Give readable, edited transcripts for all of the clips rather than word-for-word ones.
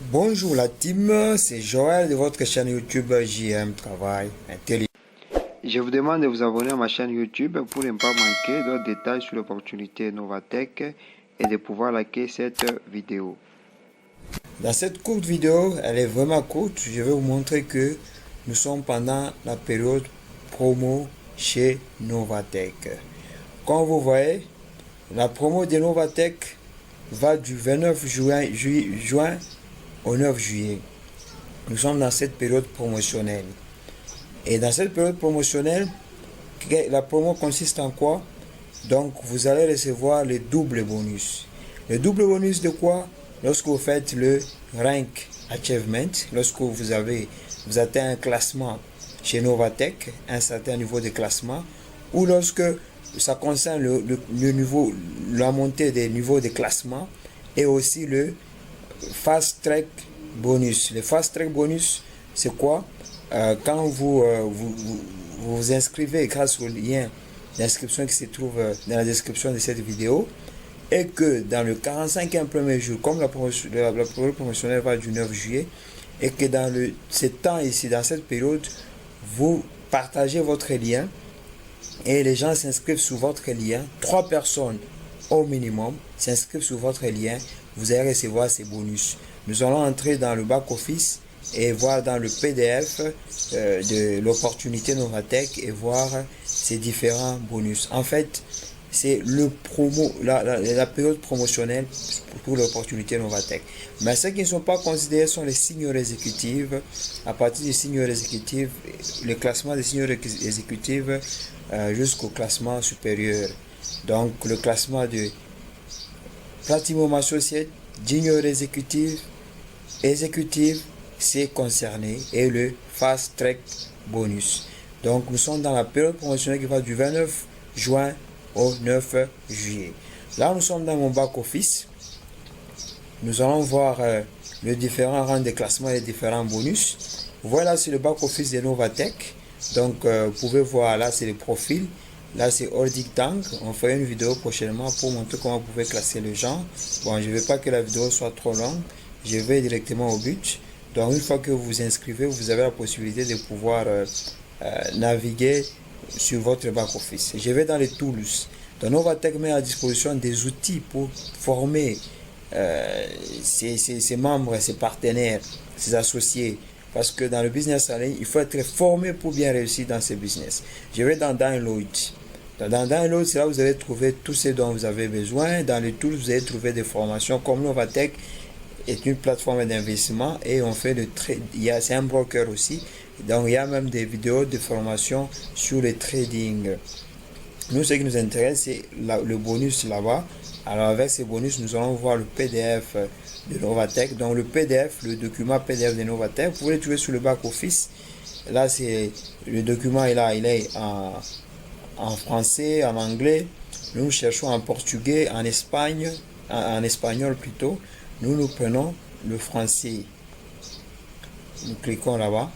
Bonjour la team, c'est Joël de votre chaîne YouTube JM Travail Intelligent. Je vous demande de vous abonner à ma chaîne YouTube pour ne pas manquer d'autres détails sur l'opportunité Novatech et de pouvoir liker cette vidéo. Dans cette courte vidéo, elle est vraiment courte, je vais vous montrer que nous sommes pendant la période promo chez Novatech. Comme vous voyez, la promo de Novatech va du 29 juin au 9 juillet. Nous sommes dans cette période promotionnelle. Et dans cette période promotionnelle, la promo consiste en quoi? Donc, vous allez recevoir le double bonus. Le double bonus de quoi? Lorsque vous faites le Rank Achievement, lorsque vous atteignez un classement chez Novatech, un certain niveau de classement, ou lorsque ça concerne le niveau, la montée des niveaux de classement, et aussi le Fast Track Bonus. Le Fast Track Bonus, c'est quoi? Quand vous inscrivez grâce au lien d'inscription qui se trouve dans la description de cette vidéo, et que dans le 45e premier jour, comme la période promotionnelle va du 9 juillet, et que dans ce temps ici, dans cette période, vous partagez votre lien, et les gens s'inscrivent sur votre lien, 3 personnes au minimum s'inscrivent sur votre lien, vous allez recevoir ces bonus. Nous allons entrer dans le back-office et voir dans le PDF de l'opportunité Novatech et voir ces différents bonus. En fait, c'est la période promotionnelle pour l'opportunité Novatech. Mais ceux qui ne sont pas considérés sont les seniors exécutifs. À partir des seniors exécutifs, le classement des seniors exécutifs jusqu'au classement supérieur. Donc le classement de Platinum Associate, Junior Exécutif, c'est concerné, et le Fast Track Bonus. Donc nous sommes dans la période promotionnelle qui va du 29 juin au 9 juillet. Là nous sommes dans mon back office. Nous allons voir les différents rangs de classement et les différents bonus. Voilà, c'est le back office de Novatech. Donc vous pouvez voir là, c'est le profil. Là c'est Ordic Tank. On fera une vidéo prochainement pour montrer comment vous pouvez classer les gens. Bon, je ne veux pas que la vidéo soit trop longue, je vais directement au but. Donc une fois que vous vous inscrivez, vous avez la possibilité de pouvoir naviguer sur votre back office. Je vais dans les tools. Donc Novatech met à disposition des outils pour former ses membres, ses partenaires, ses associés. Parce que dans le business en ligne, il faut être formé pour bien réussir dans ce business. Je vais dans Download. Dans Download, c'est là où vous allez trouver tout ce dont vous avez besoin. Dans les tools, vous allez trouver des formations comme Novatech est une plateforme d'investissement et on fait c'est un broker aussi. Donc il y a même des vidéos de formation sur le trading. Nous, ce qui nous intéresse, c'est le bonus là-bas. Alors avec ces bonus, nous allons voir le PDF de Novatech. Donc le PDF, le document PDF de Novatech, vous pouvez le trouver sur le back office. Là, c'est le document il est en français, en anglais. Nous cherchons en portugais, en espagnol plutôt. Nous prenons le français. Nous cliquons là-bas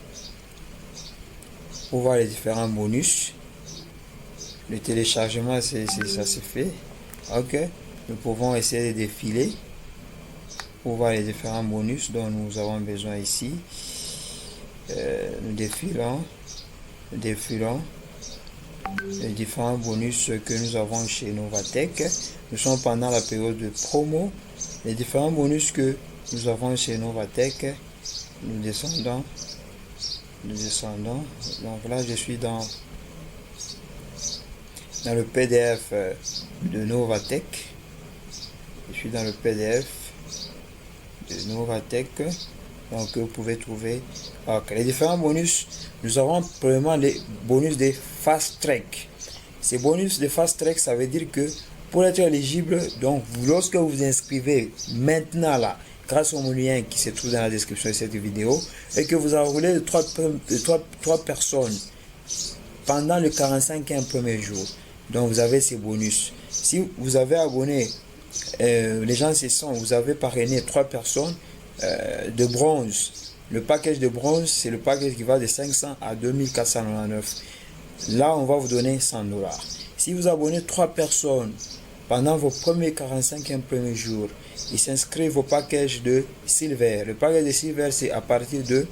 pour voir les différents bonus. Le téléchargement, ça se fait. Ok. Nous pouvons essayer de défiler pour voir les différents bonus dont nous avons besoin ici. Nous défilons les différents bonus que nous avons chez Novatech. Nous sommes pendant la période de promo. Les différents bonus que nous avons chez Novatech, nous descendons. Donc là, je suis dans le PDF de Novatech. Je suis dans le PDF de Novatech. Donc vous pouvez trouver les différents bonus. Nous avons premièrement les bonus de Fast Track. Ces bonus de Fast Track, ça veut dire que pour être éligible, donc lorsque vous vous inscrivez maintenant là, grâce au lien qui se trouve dans la description de cette vidéo, et que vous enroulez trois personnes pendant le 45e premier jour, donc vous avez ces bonus. Si vous avez abonné, les gens se sont, vous avez parrainé 3 personnes de bronze. Le package de bronze, c'est le package qui va de 500 à 2499. Là, on va vous donner 100 $. Si vous abonnez 3 personnes pendant vos premiers 45e premiers jours ils s'inscrivent au package de Silver. Le package de Silver, c'est à partir de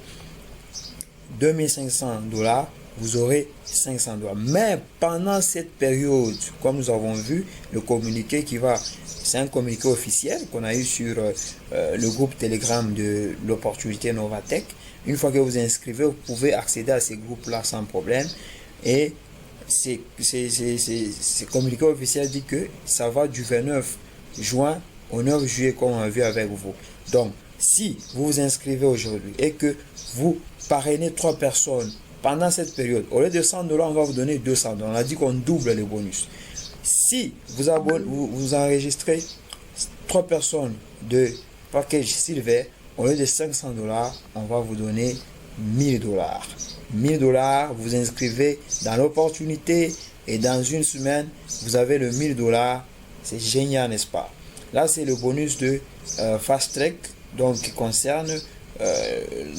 2500 $, vous aurez 500 $. Mais pendant cette période, comme nous avons vu, le communiqué qui va, c'est un communiqué officiel qu'on a eu sur le groupe Telegram de l'opportunité Novatech. Une fois que vous inscrivez, vous pouvez accéder à ces groupes-là sans problème. Et ce communiqué officiel dit que ça va du 29 juin au 9 juillet comme on a vu avec vous. Donc, si vous vous inscrivez aujourd'hui et que vous parrainez 3 personnes pendant cette période, au lieu de 100 $, on va vous donner 200 $. On a dit qu'on double les bonus. Si vous enregistrez 3 personnes de package Silver, au lieu de 500 $, on va vous donner 1000 $. 1000 $, vous inscrivez dans l'opportunité et dans une semaine, vous avez le 1000 $. C'est génial, n'est-ce pas? Là, c'est le bonus de Fast Track, donc qui concerne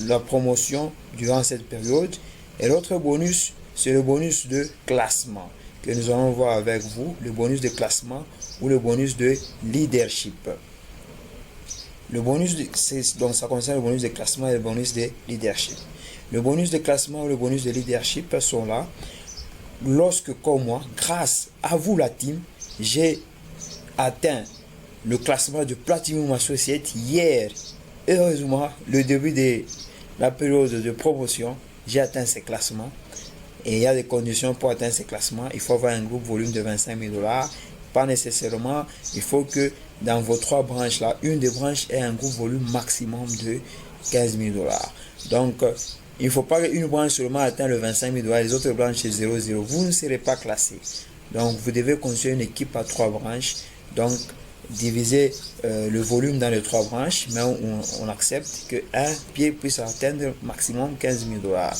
la promotion durant cette période. Et l'autre bonus, c'est le bonus de classement que nous allons voir avec vous, le bonus de classement ou le bonus de leadership. Le bonus donc ça concerne le bonus de classement et le bonus de leadership. Le bonus de classement ou le bonus de leadership sont là lorsque, comme moi, grâce à vous la team, j'ai atteint le classement de Platinum Associate hier. Heureusement, le début de la période de promotion, j'ai atteint ces classements. Et il y a des conditions pour atteindre ces classements. Il faut avoir un groupe volume de 25 000 $. Pas nécessairement. Il faut que dans vos 3 branches là, une des branches ait un groupe volume maximum de 15 000 $. Donc, il ne faut pas qu'une branche seulement atteigne le 25 000 $. Les autres branches c'est 0,0. Vous ne serez pas classé. Donc, vous devez construire une équipe à 3 branches. Donc, diviser le volume dans les 3 branches, mais on accepte qu'un pied puisse atteindre maximum 15 000 $.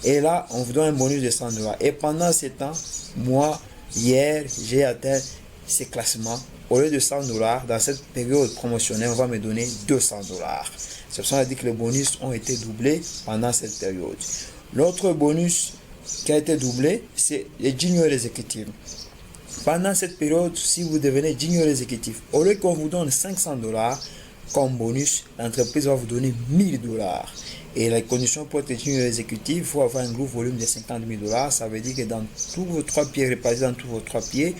Et là, on vous donne un bonus de 100 $. Et pendant ce temps, moi, hier, j'ai atteint ces classements. Au lieu de 100 $, dans cette période promotionnelle, on va me donner 200 $. C'est pour ça qu'on a dit que les bonus ont été doublés pendant cette période. L'autre bonus qui a été doublé, c'est les juniors exécutifs. Pendant cette période, si vous devenez junior exécutif, au lieu qu'on vous donne 500 $ comme bonus, l'entreprise va vous donner 1000 $. Et les conditions pour être junior exécutif, il faut avoir un gros volume de 50 000 $. Ça veut dire que dans tous vos 3 pieds, répartis dans tous vos 3 pieds,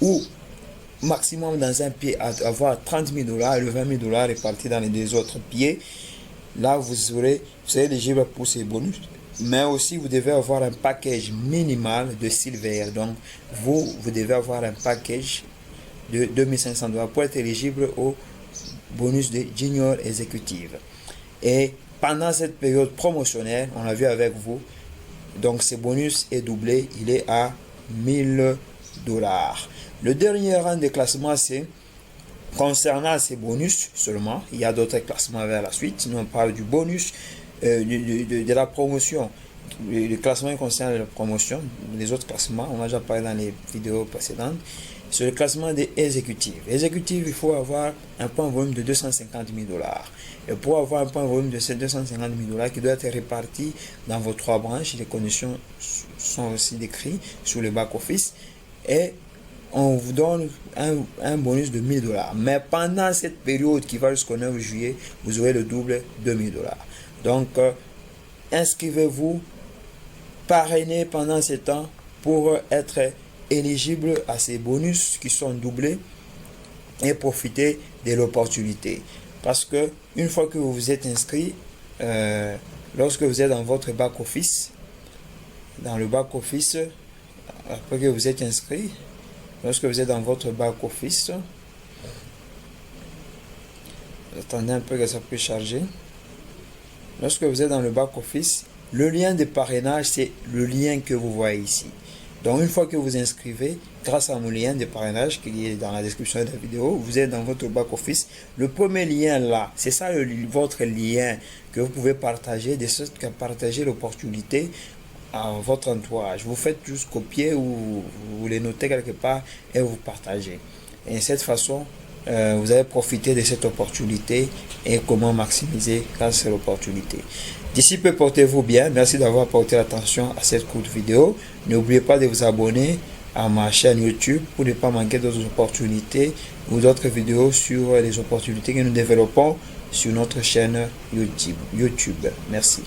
ou maximum dans un pied, avoir 30 000 $ et le 20 000 $ répartis dans les 2 autres pieds, là vous serez éligible pour ces bonus. Mais aussi, vous devez avoir un package minimal de Silver. Donc, vous devez avoir un package de 2500 $ pour être éligible au bonus de Junior Executive. Et pendant cette période promotionnelle, on l'a vu avec vous, donc ce bonus est doublé, il est à 1000 $. Le dernier rang de classement, c'est concernant ces bonus seulement. Il y a d'autres classements vers la suite. Sinon, on parle du bonus de la promotion. Le classement concerne la promotion. Les autres classements, on a déjà parlé dans les vidéos précédentes. C'est le classement des exécutifs. Exécutifs, il faut avoir un point de volume de 250 000 $. Et pour avoir un point de volume de ces 250 000 $ qui doit être réparti dans vos 3 branches, les conditions sont aussi décrites sur le back-office. Et on vous donne un bonus de 1000 $. Mais pendant cette période qui va jusqu'au 9 juillet, vous aurez le double de 1000 $. Donc, inscrivez-vous, parrainez pendant ce temps pour être éligible à ces bonus qui sont doublés et profiter de l'opportunité. Parce que une fois que vous vous êtes inscrit, lorsque vous êtes dans votre back-office, après que vous êtes inscrit, lorsque vous êtes dans votre back-office, attendez un peu que ça puisse charger. Lorsque vous êtes dans le back-office, le lien de parrainage, c'est le lien que vous voyez ici. Donc, une fois que vous inscrivez, grâce à mon lien de parrainage qui est dans la description de la vidéo, vous êtes dans votre back-office. Le premier lien là, c'est ça votre lien que vous pouvez partager, de sorte que partager l'opportunité à votre entourage. Vous faites juste copier ou vous les notez quelque part et vous partagez. Et de cette façon, vous allez profiter de cette opportunité et comment maximiser grâce à l'opportunité. D'ici peu, portez-vous bien. Merci d'avoir porté attention à cette courte vidéo. N'oubliez pas de vous abonner à ma chaîne YouTube pour ne pas manquer d'autres opportunités ou d'autres vidéos sur les opportunités que nous développons sur notre chaîne YouTube. Merci.